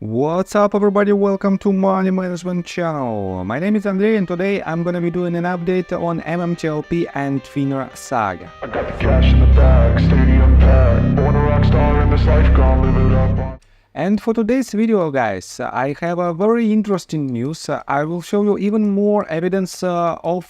What's up everybody, welcome to Money Management channel. My name is Andrei and today I'm gonna be doing an update on MMTLP and Finra saga. I got the cash in the bag, stadium packed, born a rock star in this life, gonna live it up. And for today's video guys, I have a very interesting news. I will show you even more evidence of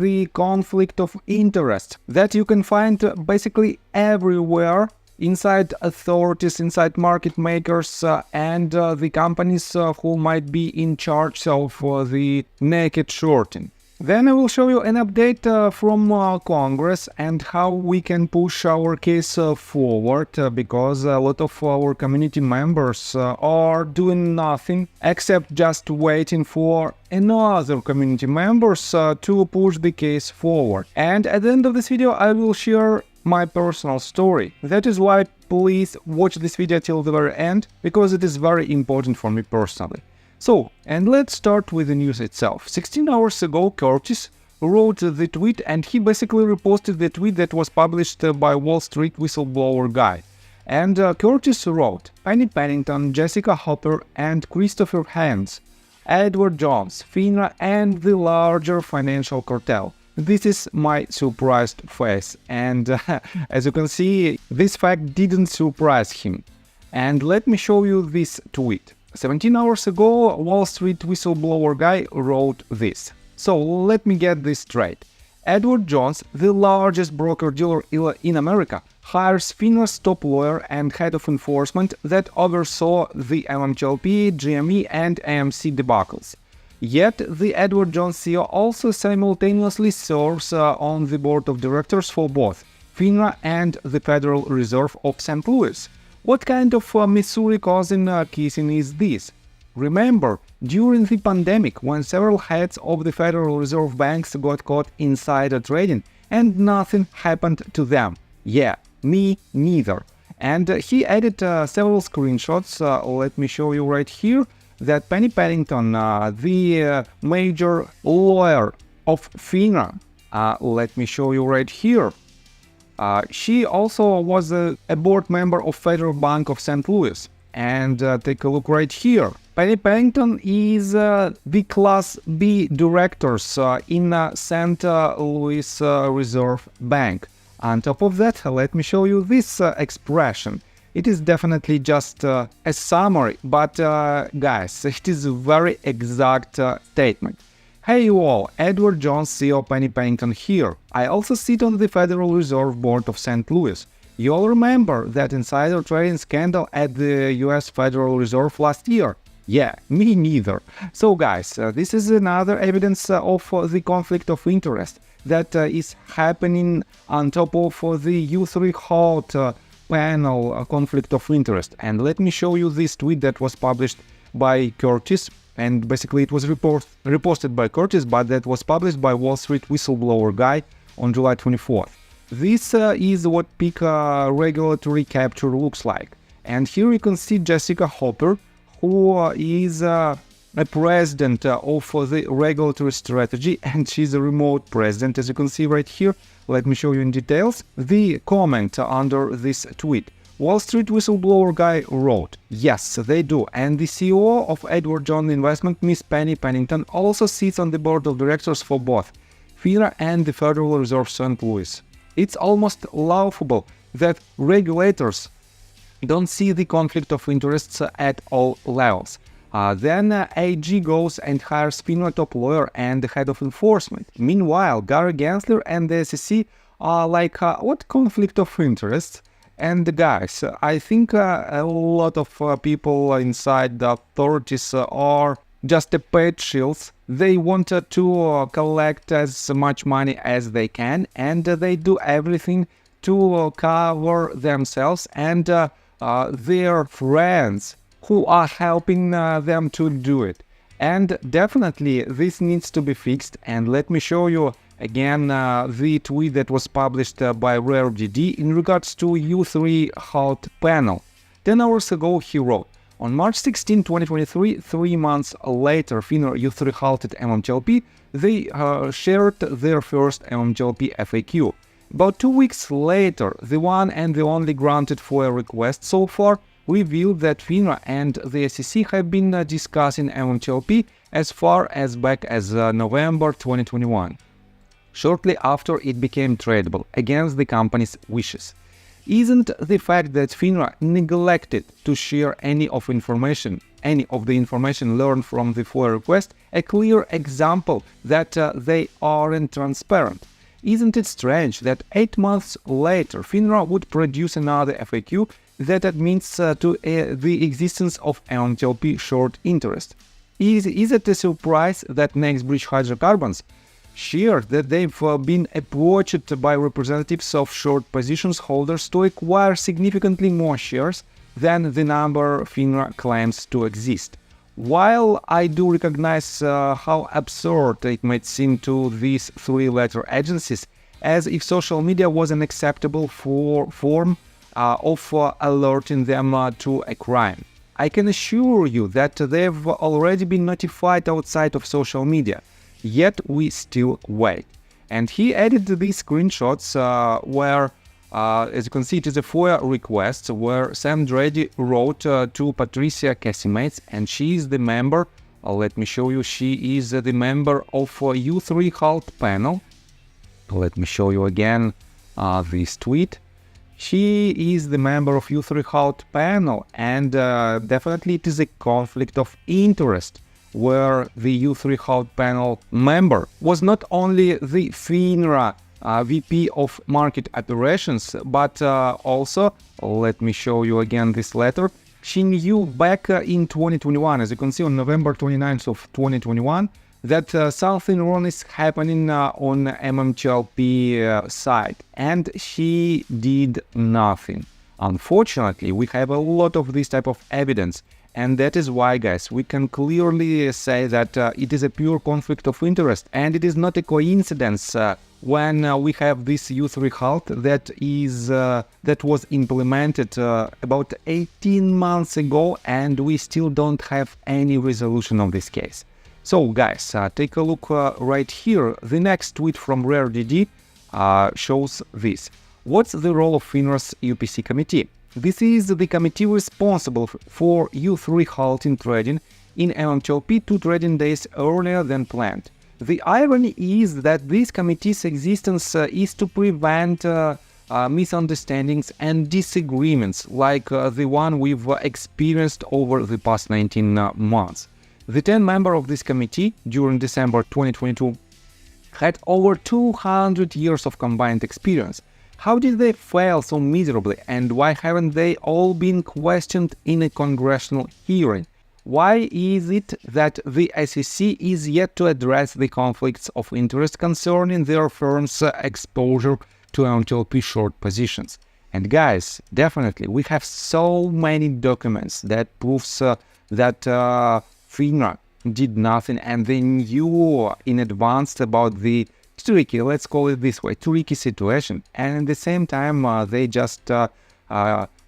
the conflict of interest that you can find basically everywhere inside authorities, inside market makers and the companies who might be in charge of the naked shorting. Then I will show you an update from Congress and how we can push our case forward because a lot of our community members are doing nothing except just waiting for another community members to push the case forward. And at the end of this video I will share my personal story. That is why please watch this video till the very end, because it is very important for me personally. So, and let's start with the news itself. 16 hours ago, Curtis wrote the tweet and he basically reposted the tweet that was published by Wall Street whistleblower guy. And Curtis wrote, Penny Pennington, Jessica Hopper and Christopher Hans, Edward Jones, Finra and the larger financial cartel. This is my surprised face, and as you can see, this fact didn't surprise him. And let me show you this tweet. 17 hours ago, Wall Street whistleblower guy wrote this. So let me get this straight. Edward Jones, the largest broker-dealer in America, hires Finra's top lawyer and head of enforcement that oversaw the MMTLP, GME and AMC debacles. Yet, the Edward Jones CEO also simultaneously serves on the board of directors for both Finra and the Federal Reserve of St. Louis. What kind of Missouri cousin kissing is this? Remember, during the pandemic, when several heads of the Federal Reserve banks got caught insider trading and nothing happened to them? Yeah, me neither. And he added several screenshots, let me show you right here, that Penny Pennington, the major lawyer of Finra, let me show you right here. She also was a board member of Federal Bank of St. Louis. And take a look right here. Penny Pennington is the Class B directors in St. Louis Reserve Bank. On top of that, let me show you this expression. It is definitely just a summary, but guys, it is a very exact statement. Hey you all, Edward Jones, CEO Penny Pennington here. I also sit on the Federal Reserve Board of St. Louis. You all remember that insider trading scandal at the US Federal Reserve last year? Yeah, me neither. So guys, this is another evidence of the conflict of interest that is happening on top of the U3 Halt Panel conflict of interest. And let me show you this tweet that was published by Curtis, and basically it was reposted by Curtis, but that was published by Wall Street whistleblower guy on July 24th. This is what peak regulatory capture looks like. And here you can see Jessica Hopper, who is a president of the regulatory strategy, and she's a remote president, as you can see right here. Let me show you in details. The comment under this tweet. Wall Street whistleblower guy wrote, yes, they do, and the CEO of Edward Jones Investment, Miss Penny Pennington, also sits on the board of directors for both Finra and the Federal Reserve St. Louis. It's almost laughable that regulators don't see the conflict of interests at all levels. Then AG goes and hires Finra top lawyer and the head of enforcement. Meanwhile, Gary Gensler and the SEC are like, what conflict of interest? And guys, I think a lot of people inside the authorities are just paid shills. They wanted to collect as much money as they can, and they do everything to cover themselves and their friends who are helping them to do it. And definitely this needs to be fixed. And let me show you again the tweet that was published by RareDD in regards to U3 Halt Panel. 10 hours ago he wrote, on March 16, 2023, 3 months later, Finra U3 halted MMTLP, they shared their first MMTLP FAQ. About 2 weeks later, the one and the only granted FOIA request so far revealed that Finra and the SEC have been discussing MMTLP as far as back as November 2021, shortly after it became tradable against the company's wishes. Isn't the fact that Finra neglected to share any of the information learned from the FOIA request a clear example that they aren't transparent? Isn't it strange that 8 months later Finra would produce another FAQ that admits to the existence of MMTLP short interest? Is it a surprise that NextBridge Hydrocarbons shared that they've been approached by representatives of short positions holders to acquire significantly more shares than the number Finra claims to exist? While I do recognize how absurd it might seem to these three-letter agencies, as if social media was an acceptable form of alerting them to a crime, I can assure you that they've already been notified outside of social media. Yet we still wait. And he added these screenshots where, as you can see, it is a FOIA request where Sam Drady wrote to Patricia Casimates, and she is the member, let me show you, she is the member of U3 Halt Panel. Let me show you again this tweet. She is the member of U3 Halt Panel, and definitely it is a conflict of interest, where the U3 Halt Panel member was not only the Finra VP of Market Operations, but also, let me show you again this letter, she knew back in 2021, as you can see on November 29th of 2021, that something wrong is happening on MMTLP side, and she did nothing. Unfortunately, we have a lot of this type of evidence. And that is why, guys, we can clearly say that it is a pure conflict of interest, and it is not a coincidence when we have this U3 halt that was implemented about 18 months ago, and we still don't have any resolution of this case. So, guys, take a look right here. The next tweet from RareDD shows this. What's the role of Finra's UPC committee? This is the committee responsible for U3 halting trading in MMTLP 2 trading days earlier than planned. The irony is that this committee's existence is to prevent misunderstandings and disagreements like the one we've experienced over the past 19 months. The 10 members of this committee during December 2022 had over 200 years of combined experience. How did they fail so miserably, and why haven't they all been questioned in a congressional hearing? Why is it that the SEC is yet to address the conflicts of interest concerning their firm's exposure to MMTLP short positions? And guys, definitely, we have so many documents that proves that Finra did nothing, and they knew in advance about the tricky, let's call it this way, tricky situation, and at the same time they just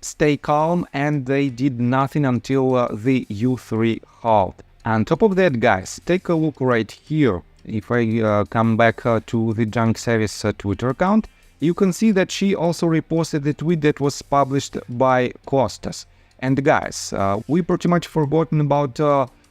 stay calm and they did nothing until the U3 halt. On top of that, guys, take a look right here. If I come back to the Junk Service Twitter account, you can see that she also reposted the tweet that was published by Costas. And guys, we pretty much forgotten about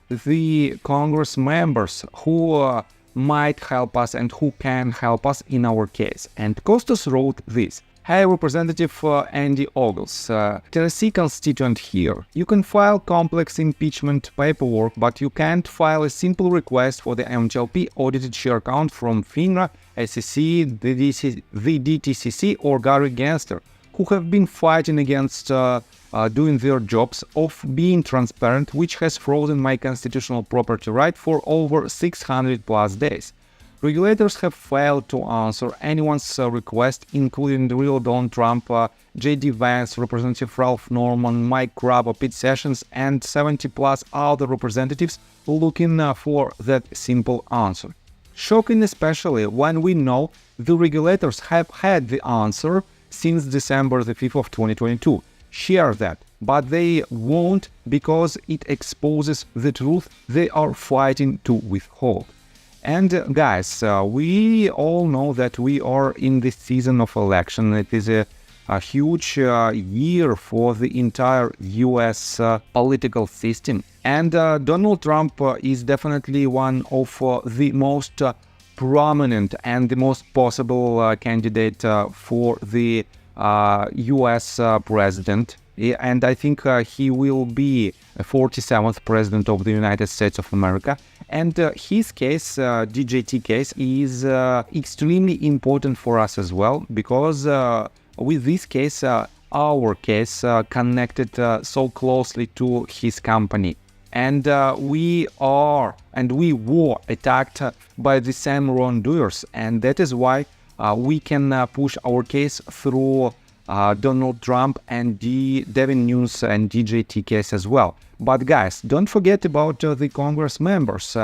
the Congress members who might help us and who can help us in our case. And Costas wrote this. Hey, Representative Andy Ogles, TRCH constituent here. You can file complex impeachment paperwork, but you can't file a simple request for the MMTLP audited share count from Finra, SEC, the DTCC, or Gary Gangster, who have been fighting against doing their jobs of being transparent, which has frozen my constitutional property right for over 600 plus days. Regulators have failed to answer anyone's request, including the real Donald Trump, J.D. Vance, Representative Ralph Norman, Mike Crabbe, Pete Sessions, and 70 plus other representatives looking for that simple answer. Shocking, especially when we know the regulators have had the answer since December the 5th of 2022. Share that, but they won't because it exposes the truth they are fighting to withhold. And guys, we all know that we are in this season of election. It is a a huge year for the entire US political system. And Donald Trump is definitely one of the most prominent and the most possible candidate for the US president. And I think he will be a 47th president of the United States of America. And his case, DJT case, is extremely important for us as well, because with this case, our case connected so closely to his company. And we were attacked by the same wrongdoers, and that is why we can push our case through Donald Trump and Devin Nunes and DJT case as well. But guys, don't forget about the Congress members.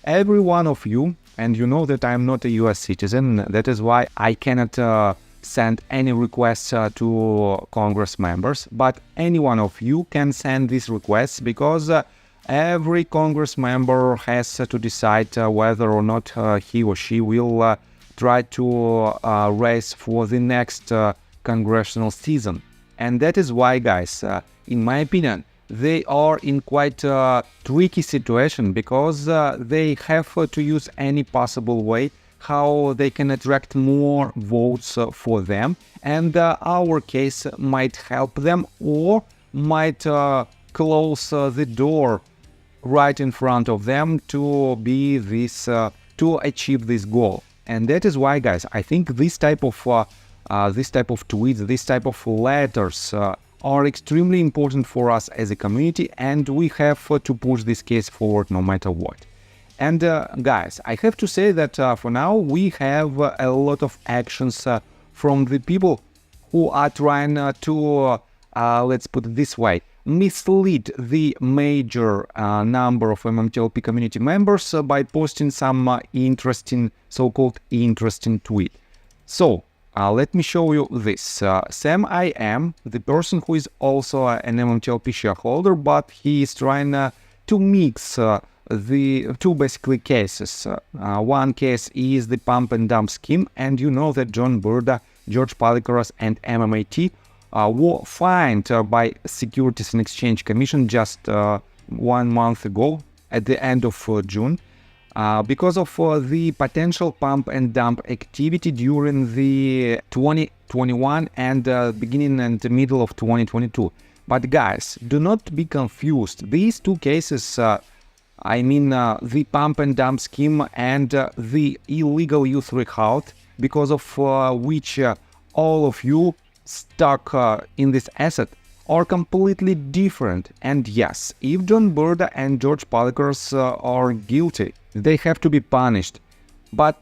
Every one of you, and you know that I'm not a US citizen, that is why I cannot send any requests to Congress members, but any one of you can send these requests, because every Congress member has to decide whether or not he or she will try to race for the next congressional season. And that is why, guys, in my opinion, they are in quite a tricky situation, because they have to use any possible way how they can attract more votes for them, and our case might help them, or might close the door right in front of them to be this to achieve this goal. And that is why, guys, I think this type of tweets, this type of letters are extremely important for us as a community, and we have to push this case forward no matter what. And guys, I have to say that for now we have a lot of actions from the people who are trying to, let's put it this way, mislead the major number of MMTLP community members by posting some interesting, so-called interesting tweet. So let me show you this. Sam I am, the person who is also an MMTLP shareholder, but he is trying to mix the two basically cases. One case is the pump and dump scheme, and you know that John Burda, George Palikras and MMAT were fined by Securities and Exchange Commission just 1 month ago at the end of June because of the potential pump and dump activity during the 2021 and beginning and the middle of 2022. But guys, do not be confused. These two cases, I mean the pump and dump scheme and the illegal U3 halt, because of which all of you stuck in this asset, are completely different. And yes, if John Burda and George Palikras are guilty, they have to be punished. But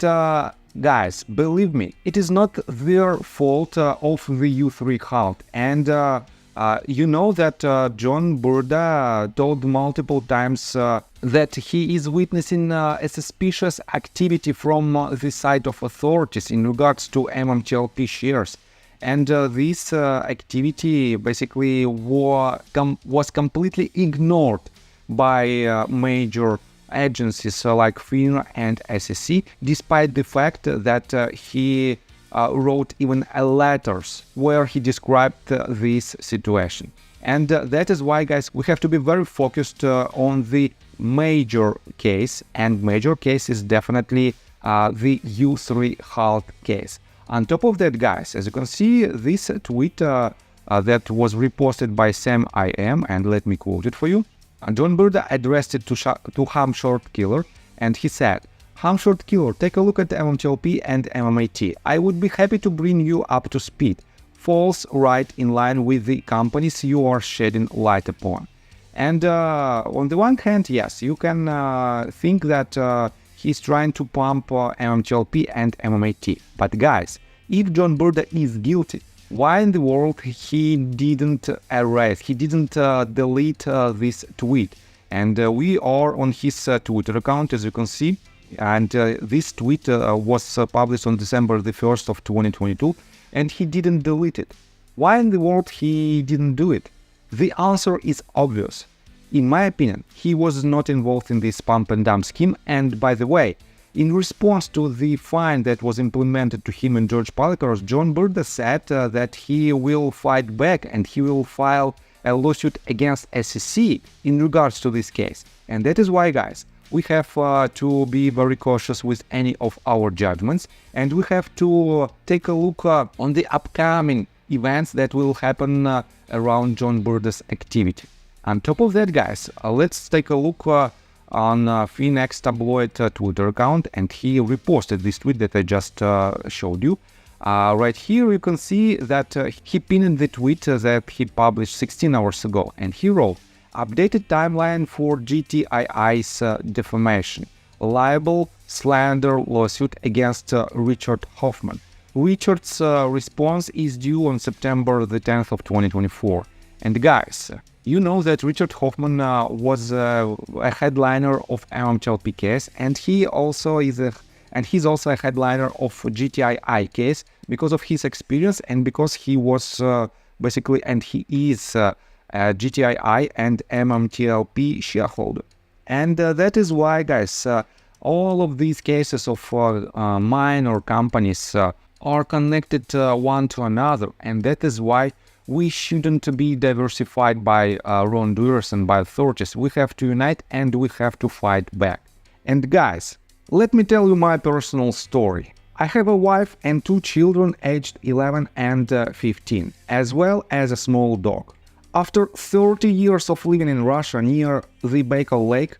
guys, believe me, it is not their fault of the U3 halt. And you know that John Burda told multiple times that he is witnessing a suspicious activity from the side of authorities in regards to MMTLP shares. And this activity basically was completely ignored by major agencies like Finra and SEC, despite the fact that he wrote even letters where he described this situation. And that is why, guys, we have to be very focused on the major case, and major case is definitely the U3 halt case. On top of that, guys, as you can see, this tweet that was reposted by Sam I am, and let me quote it for you. John Burda addressed it to Ham Short Killer, and he said, "Ham Short Killer, take a look at MMTLP and MMAT. I would be happy to bring you up to speed. Falls right in line with the companies you are shedding light upon." And on the one hand, yes, you can think that he's trying to pump MMTLP and MMAT. But guys, if John Burda is guilty, why in the world he didn't erase, he didn't delete this tweet? And we are on his Twitter account, as you can see. And this tweet was published on December the 1st of 2022, and he didn't delete it. Why in the world he didn't do it? The answer is obvious. In my opinion, he was not involved in this pump and dump scheme, and by the way, In response to the fine that was implemented to him and George Palikars, John Burda said that he will fight back and he will file a lawsuit against SEC in regards to this case. And that is why, guys, we have to be very cautious with any of our judgments, and we have to take a look on the upcoming events that will happen around John Burda's activity. On top of that, guys, let's take a look on Finx tabloid Twitter account, and he reposted this tweet that I just showed you. Right here you can see that he pinned the tweet that he published 16 hours ago, and he wrote, "Updated timeline for GTII's defamation, libel, slander lawsuit against Richard Hoffman. Richard's response is due on September the 10th of 2024. And guys, you know that Richard Hoffman was a headliner of MMTLP case, and he's also a headliner of GTII case because of his experience and because he was he is a GTII and MMTLP shareholder. And that is why, guys, all of these cases of mine or companies are connected one to another, and that is why we shouldn't be diversified by wrongdoers and by authorities. We have to unite and we have to fight back. And guys, let me tell you my personal story. I have a wife and 2 children aged 11 and 15, as well as a small dog. After 30 years of living in Russia near the Baikal Lake,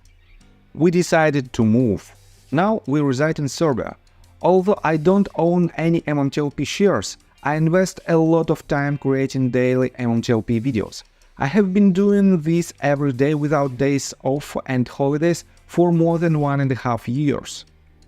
we decided to move. Now we reside in Serbia. Although I don't own any MMTLP shares, I invest a lot of time creating daily MMTLP videos. I have been doing this every day without days off and holidays for more than 1.5 years.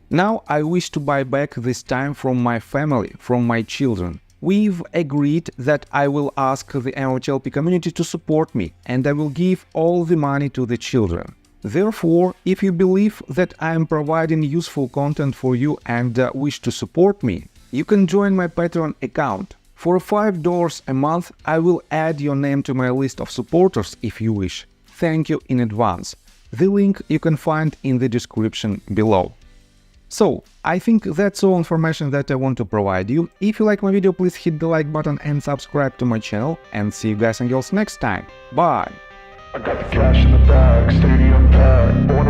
Now I wish to buy back this time from my family, from my children. We've agreed that I will ask the MMTLP community to support me, and I will give all the money to the children. Therefore, if you believe that I am providing useful content for you and wish to support me, you can join my Patreon account. For $5 a month, I will add your name to my list of supporters if you wish. Thank you in advance. The link you can find in the description below. So, I think that's all information that I want to provide you. If you like my video, please hit the like button and subscribe to my channel, and see you guys and girls next time. Bye! I got the cash in the bag, stadium packed.